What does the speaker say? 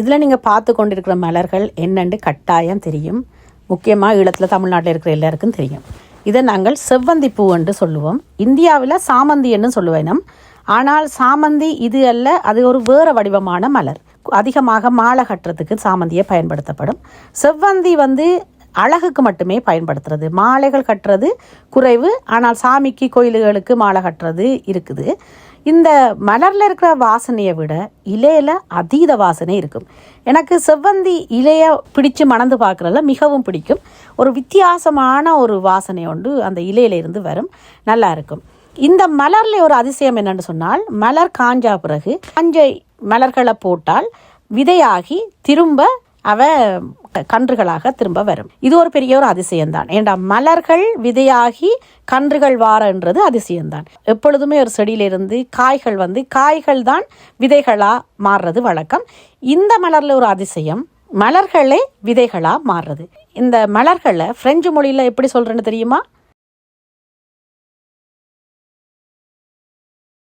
இதில் நீங்கள் பார்த்து கொண்டிருக்கிற மலர்கள் என்னென்று கட்டாயம் தெரியும். முக்கியமாக ஈழத்தில் தமிழ்நாட்டில் இருக்கிற எல்லாருக்கும் தெரியும். இதை நாங்கள் செவ்வந்தி பூ என்று சொல்லுவோம். இந்தியாவில் சாமந்தி என்று சொல்லுவேன். ஆனால் சாமந்தி இது அல்ல, அது ஒரு வேறு வடிவமான மலர். அதிகமாக மாலை கட்டுறதுக்கு சாமந்தியை பயன்படுத்தப்படும். செவ்வந்தி அழகுக்கு மட்டுமே பயன்படுத்துறது. மாலைகள் கட்டுறது குறைவு, ஆனால் சாமிக்கு கோயில்களுக்கு மாலை கட்டுறது இருக்குது. இந்த மலரில் இருக்கிற வாசனையை விட இலையில் அதீத வாசனை இருக்கும். எனக்கு செவ்வந்தி இலையை பிடிச்சு மணந்து பார்க்குறதுல மிகவும் பிடிக்கும். ஒரு வித்தியாசமான ஒரு வாசனை உண்டு அந்த இலையிலிருந்து வரும், நல்லா இருக்கும். இந்த மலரில் ஒரு அதிசயம் என்னென்னு சொன்னால், மலர் காஞ்சா பிறகு காஞ்சை மலர்களை போட்டால் விதையாகி திரும்ப கன்றுகளாக திரும்ப வரும். இது ஒரு பெரிய ஒரு அதிசயம்தான். ஏண்டா மலர்கள் விதையாகி கன்றுகள் வாரன்றது அதிசயம்தான். எப்பொழுதுமே ஒரு செடியிலிருந்து காய்கள் தான் விதைகளா மாறுறது வழக்கம். இந்த மலர்ல ஒரு அதிசயம், மலர்களே விதைகளா மாறுறது. இந்த மலர்களை பிரெஞ்சு மொழியில எப்படி சொல்றேன்னு தெரியுமா?